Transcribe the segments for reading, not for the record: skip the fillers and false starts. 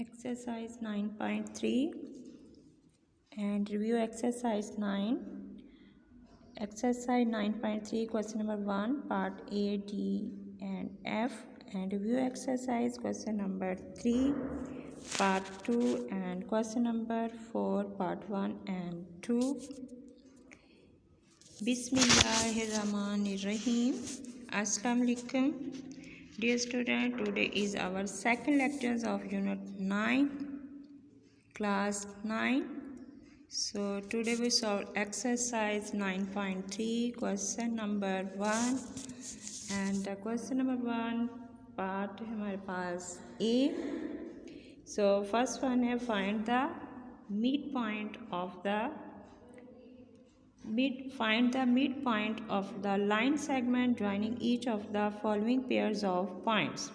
Exercise 9.3 and review exercise 9. Exercise 9.3 question number 1 part A, D and F, and review exercise question number 3 part 2 and question number 4 part 1 and 2. Bismillahirrahmanirrahim. Assalamu alaikum. Dear student, today is our second lecture of unit 9, class 9. So today we solve exercise 9.3 question number 1, and the question number 1 part है हमारे पास A. So first one है find the midpoint of the line segment joining each of the following pairs of points.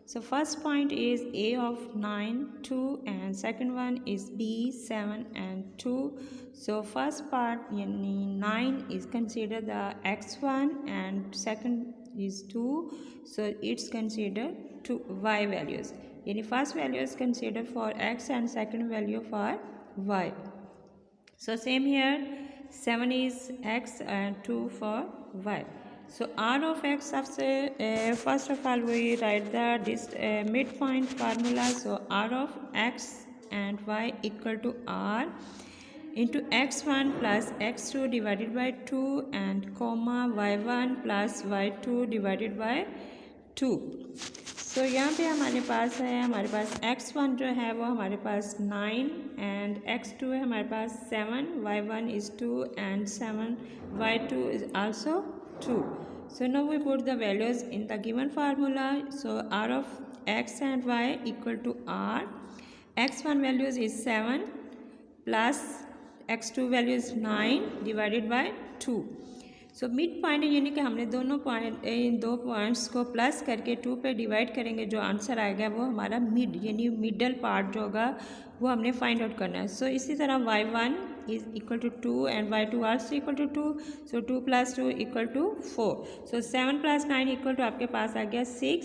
So first point is A of 9, 2, and second one is B, 7 and 2. So first part yani 9 is considered the x1 and second is 2. So it's considered to y values. Yani first value is considered for x and second value for y. So same here, 7 is x and 2 for y. So R of x, first of all we write this midpoint formula. So R of x and y equal to R into x1 plus x2 divided by 2 and comma y1 plus y2 divided by 2. So यहाँ पे हमारे पास x1 जो है वो हमारे पास 9 and x2 है हमारे पास 7, y1 is 2 and 7, y2 is also 2. So now we put the values in the given formula. So R of x and y equal to R. x1 values is 7 plus x2 value is 9 divided by 2. So mid point यानी कि हमने इन दो points को plus करके 2 पे divide करेंगे, जो answer आएगा वो हमारा मिड यानी मिडल पार्ट जो होगा वो हमने फाइंड आउट करना है. सो इसी तरह y1 is equal to 2 and y2 also equal to 2. So 2 + 2 equal to 4. So 7 + 9 equal to आपके पास आ गया 6.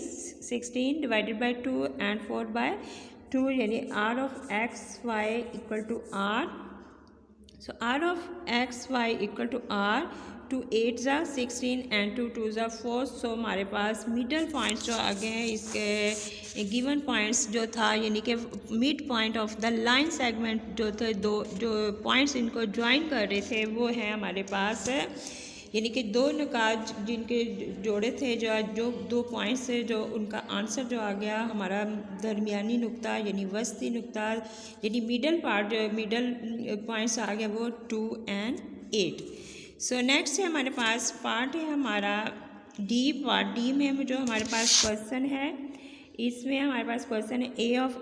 16 डिवाइडेड बाई 2 एंड 4/2 यानी R of x y equal to R. So R of x y equal to R. 2 8 ज़ा 16 and 2 2 ज़ा 4. सो हमारे पास middle points जो आ गए हैं इसके गिवन पॉइंट्स जो था यानी कि mid point of the line segment जो थे, जो पॉइंट्स इनको ज्वाइन कर रहे थे वो है हमारे पास यानी कि दो निकाज जिनके जोड़े थे, जो दो पॉइंट्स से जो उनका आंसर जो आ गया हमारा दरमियानी नुक्ता यानी वस्ती नुक्ता यानी मिडल पार्ट जो मिडल पॉइंट्स आ गया वो 2 and 8. सो नेक्स्ट है हमारे पास पार्ट है हमारा डी. पार्ट डी में जो हमारे पास क्वेश्चन है इसमें हमारे पास क्वेश्चन है A of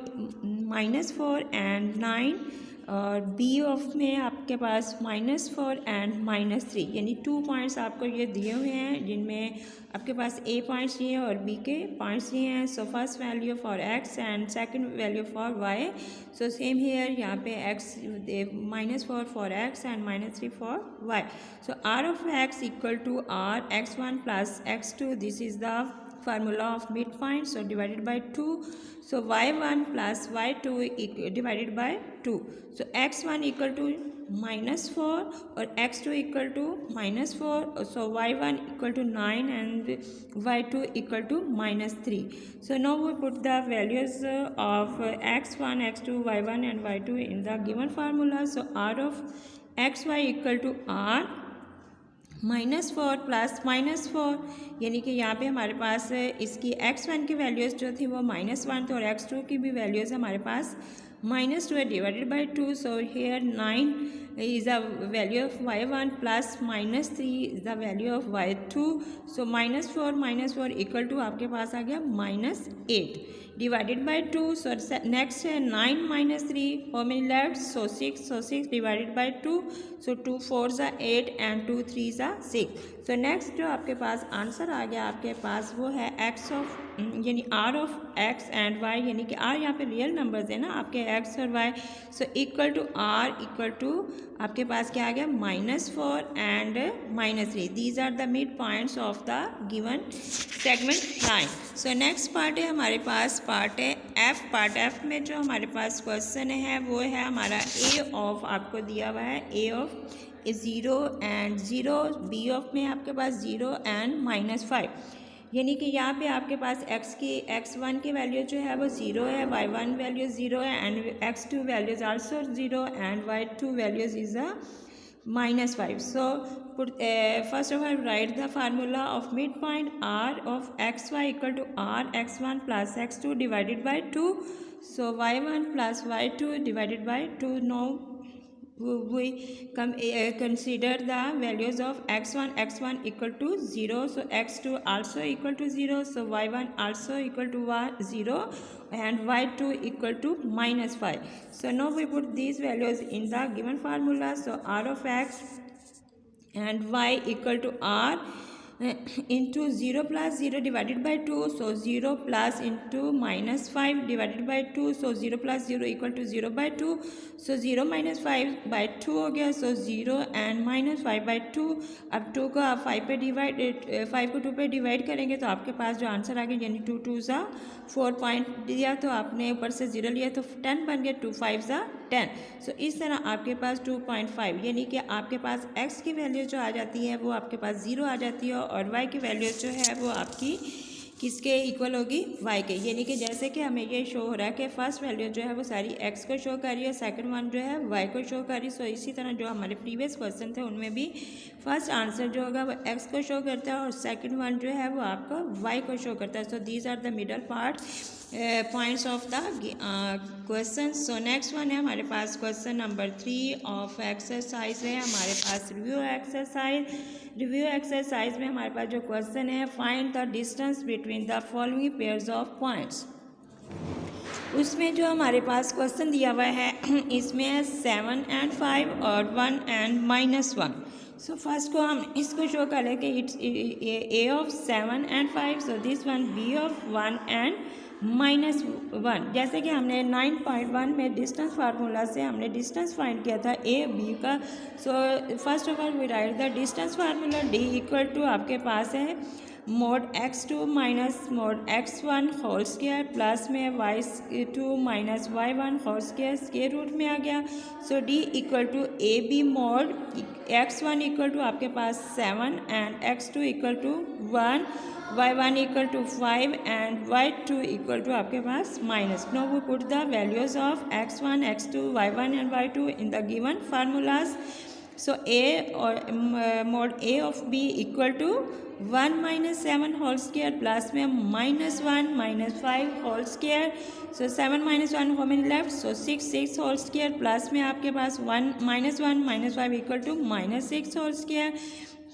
-4 and 9 और B ऑफ में आपके पास -4 and -3 यानी 2 पॉइंट्स आपको ये दिए हुए हैं जिनमें आपके पास A पॉइंट्स दिए हैं और B के पॉइंट्स दिए हैं. So first value for x and second value for y. So same here यहाँ पे x -4 for x and -3 for y. So R of x equal to R x1 plus x2. This is the formula of midpoint. So divided by 2. So y1 plus y2 divided by 2. So x1 equal to -4 और x2 equal to -4. So y1 equal to 9 and y2 equal to -3. So now we put the values of x1, x2, y1 and y2 in the given formula. So R of xy equal to R -4 plus -4 यानी कि यहाँ पे हमारे पास इसकी x1 की values जो थी वो -1 थी और x2 की भी वैल्यूज़ हमारे पास -2 है divided by 2. So here 9 is the value of y1 plus -3 is the value of y2. So -4 equal to आपके पास आ गया -8 डिवाइडेड बाई 2. सो नेक्स्ट है 9 -3 how many left. So 6 divided by 2. So 2 4 ज़ा 8 एंड 2 3 ज़ा 6. So next जो आपके पास answer आ गया आपके पास वो है x of यानी R of x and y, यानी कि आर यहाँ पे रियल नंबर्स है ना आपके एक्स और y, so equal to R equal to आपके पास क्या आ गया -4 and -3, these are the mid points of the given segment line. So next part है हमारे पास, पार्ट है एफ। पार्ट एफ में जो हमारे पास क्वेश्चन है वो है हमारा ए ऑफ, आपको दिया हुआ है ए ऑफ 0 एंड 0, बी ऑफ में आपके पास 0 एंड -5, यानी कि यहाँ पे आपके पास x1 की वैल्यू जो है वो 0 है, y1 वैल्यू 0 है and x2 values also 0 and y2 values is a -5. So first of all write the formula of midpoint r of xy equal to r x1 plus x2 divided by 2. So y1 plus y2 divided by 2. Now we consider the values of x1 equal to 0, so x2 also equal to 0, so y1 also equal to 0 and y2 equal to -5. So now we put these values in the given formula. So r of x and y equal to r into 0 plus 0 divided by 2, so 0 plus into -5 divided by 2, so 0 plus 0 equal to 0 by 2, so 0 minus 5 by 2 हो गया, so 0 and -5 by 2. अब 2 को आप 5 पे divide 5 को 2 पे divide करेंगे तो आपके पास जो आंसर आ गया, यानी 2 2 ज़ा 4 पॉइंट दिया तो आपने ऊपर से 0 लिया तो 10 बन गया, 2 5 ज़ा 10. सो इस तरह आपके पास 2.5, यानी कि आपके पास x की वैल्यू जो आ जाती है वो आपके पास 0 आ जाती है और y की वैल्यू जो है वो आपकी किसके इक्वल होगी, y के, यानी कि जैसे कि हमें ये शो हो रहा है कि फर्स्ट वैल्यू जो है वो सारी x को शो कर रही है, सेकंड वन जो है y को शो कर रही है. सो इसी तरह जो हमारे प्रीवियस क्वेश्चन थे उनमें भी फर्स्ट आंसर जो होगा वो x को शो करता है और सेकंड वन जो है वो आपका y को शो करता है. So these are the middle part points of the question. So next one है हमारे पास क्वेश्चन नंबर 3 ऑफ एक्सरसाइज है हमारे पास रिव्यू एक्सरसाइज. रिव्यू एक्सरसाइज में हमारे पास जो क्वेश्चन है, find the distance between the following pairs of points. उसमें जो हमारे पास क्वेश्चन दिया हुआ है इसमें है 7 and 5 और 1 and -1. सो फर्स्ट को हम इसको शो करें कि it's A of 7 and 5, so this one B of 1 and -1. जैसे कि हमने 9.1 में डिस्टेंस फार्मूला से हमने डिस्टेंस फाइंड किया था ए बी का. So first of all we write the distance formula, D equal to आपके पास है mod x2 minus mod x1 whole square plus में y2 minus y1 whole square square root में आ गया. So D equal to A B mod x1 equal to आपके पास 7 and x2 equal to 1, y1 equal to 5 and y2 equal to आपके पास minus. Now we put the values of x1 x2 y1 and y2 in the given formulas. So A और mod a of b equal to 1 minus 7 whole square plus में -1 minus 5 whole square. So 7 minus 1 how many left, so 6 whole square plus में आपके पास 1 minus 5 equal to -6 whole square.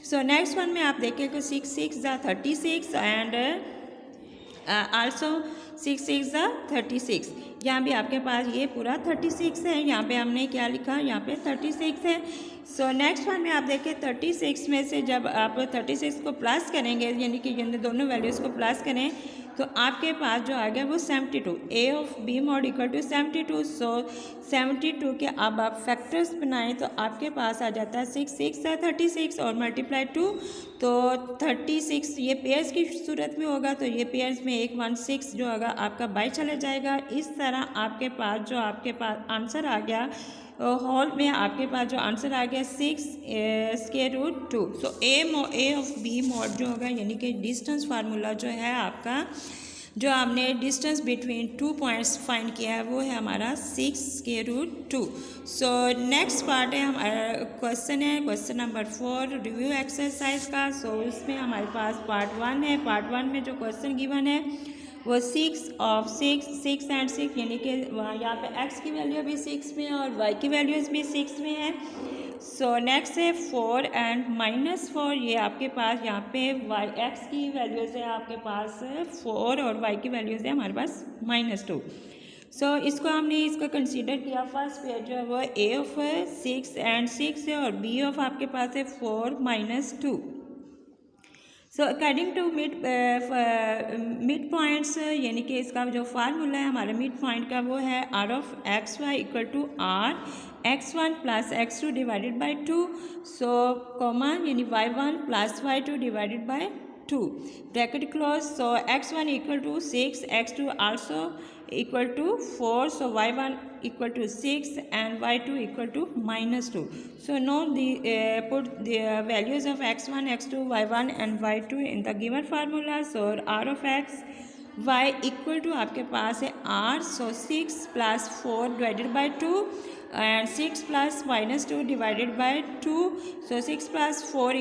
So next one में आप देखें कि 6 6 ज़ा 36 एंड आल्सो 6 6 ज़ा 36. यहाँ भी आपके पास ये पूरा 36 है, यहाँ पे हमने क्या लिखा, यहाँ पे 36 है. सो नेक्स्ट वन में आप देखें 36 में से जब आप 36 को प्लस करेंगे, यानी कि दोनों वैल्यूज़ को प्लस करें तो आपके पास जो आ गया वो 72, A of B mod equal to 72. So 72 के अब आप फैक्टर्स बनाएं तो आपके पास आ जाता है 6 6 है 36 और मल्टीप्लाई 2 तो 36. ये पेयर्स की सूरत में होगा तो ये पेयर्स में 1 1 6 जो होगा आपका बाई चला जाएगा. इस तरह आपके पास जो आपके पास आंसर आ गया हॉल में आपके पास जो आंसर आ गया 6 square root 2. So A of B mod जो होगा, यानी कि डिस्टेंस फार्मूला जो है आपका, जो हमने डिस्टेंस बिटवीन 2 पॉइंट्स फाइंड किया है वो है हमारा 6 square root 2. So next part है हमारा क्वेश्चन है क्वेश्चन नंबर 4 रिव्यू एक्सरसाइज का. सो उसमें हमारे पास पार्ट 1 है. पार्ट 1 में जो क्वेश्चन गिवन है वो 6 ऑफ 6 एंड 6, यानी कि यहाँ पे x की वैल्यू भी 6 में है और y की वैल्यूज़ भी 6 में है. सो नेक्स्ट है 4 एंड -4. ये आपके पास यहाँ पे x की वैल्यूज़ है आपके पास 4 और y की वैल्यूज़ है हमारे पास -2. सो इसको हमने इसको कंसीडर किया. फर्स्ट पेयर जो है वो a ऑफ 6 एंड 6 है और b ऑफ आपके पास है 4 -2. So according to mid points, यानी कि इसका जो फार्मूला है हमारे मिड पॉइंट का वो है R of x Y equal to R X one plus X two divided by two, so comma यानी Y one plus Y two divided by two, bracket close, so X one equal to 6, X two also equal to 4, so y1 equal to 6 and y2 equal to -2. So now put the values of x1, x2, y1 and y2 in the given formula. So r of x y equal to आपके पास है r, so 6 plus 4 divided by 2 and 6 plus -2 divided by 2, so 6 plus 4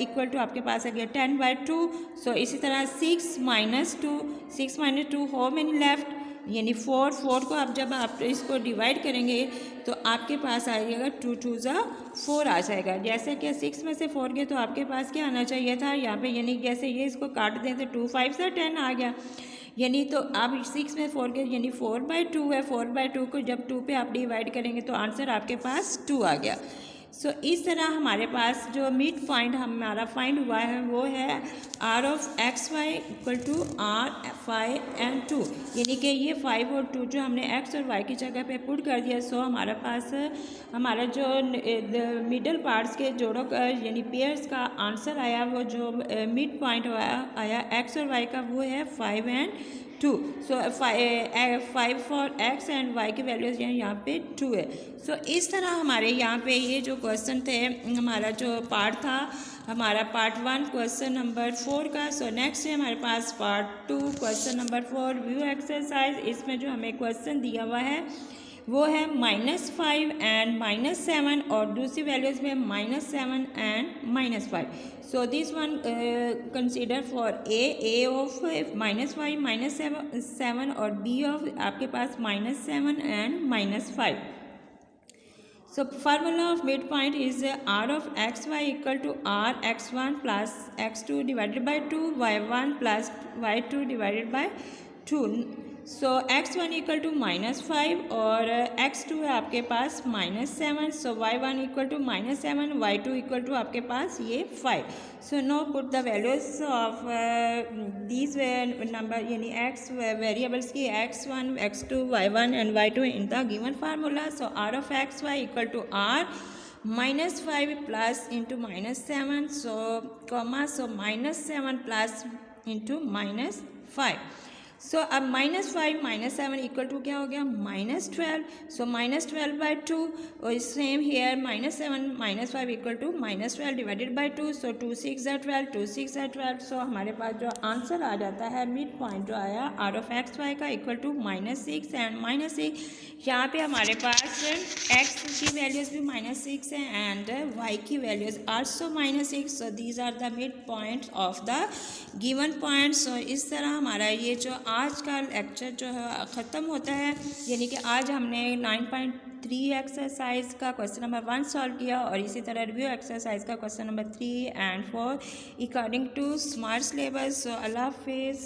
equal to आपके पास आ गया 10 by 2. so इसी तरह 6 minus 2 how many left, यानी 4 को आप जब आप इसको डिवाइड करेंगे तो आपके पास आएगा 2 2 ज़ा 4 आ जाएगा. जैसे कि 6 में से 4 गए तो आपके पास क्या आना चाहिए था यहाँ पे, यानी जैसे ये इसको काट दें तो 2 5 ज़ा 10 आ गया. यानी तो आप 6 में 4 के यानी 4/2 है, 4/2 को जब 2 पे आप डिवाइड करेंगे तो आंसर आपके पास 2 आ गया. सो इस तरह हमारे पास जो मिड पॉइंट हमारा फाइंड हुआ है वो है R of x Y equal to R 5 and 2, यानी कि ये 5 और 2 जो हमने एक्स और वाई की जगह पे पुट कर दिया. सो हमारे पास हमारा जो मिडल पार्ट्स के जोड़ों का यानी पेयर्स का आंसर आया, वो जो मिड पॉइंट आया एक्स और वाई का वो है 5 and 2. So 5 for x and y की वैल्यूज़ यहाँ पे 2 है. सो इस तरह हमारे यहाँ पे ये जो क्वेश्चन थे, हमारा जो पार्ट था हमारा पार्ट 1 क्वेश्चन नंबर 4 का. सो नेक्स्ट है हमारे पास part 2 question number 4 view exercise. इसमें जो हमें क्वेश्चन दिया हुआ है वो है -5 एंड -7 और दूसरी वैल्यूज़ में -7 and -5. So this one consider for a of -5 -7 और बी ऑफ आपके पास -7 and -5. So formula of midpoint is r of xy equal to r x1 plus x2 divided by 2, y1 plus y2 divided by 2. So x1 equal to -5 और x2 है आपके पास -7. So y1 equal to -7, y2 equal to आपके पास ये 5. So now put the values of these numbers यानी x variables की x1, x2, y1 and y2 in the given formula. So r of x Y equal to r -5 plus into -7, so comma, so -7 plus into -5. So अब -5 -7 equal to क्या हो गया -12. So -12/2 और same here -7 -5 equal to -12 divided by 2. So 2 6 ज़ा 12, 2 6 ज़ा 12. सो हमारे पास जो आंसर आ जाता है मिड पॉइंट जो आया आर ऑफ एक्स वाई का इक्वल टू -6 एंड -6. यहाँ पे हमारे पास x की वैल्यूज़ भी -6 है एंड y की values also -6. So these are the mid points of the given point. So इस तरह हमारा ये जो आज का लेक्चर जो है ख़त्म होता है, यानी कि आज हमने 9.3 एक्सरसाइज का क्वेश्चन नंबर 1 सॉल्व किया और इसी तरह रिव्यू एक्सरसाइज का question number 3 and 4 according to smart syllabus. So अल्लाह हाफिज़.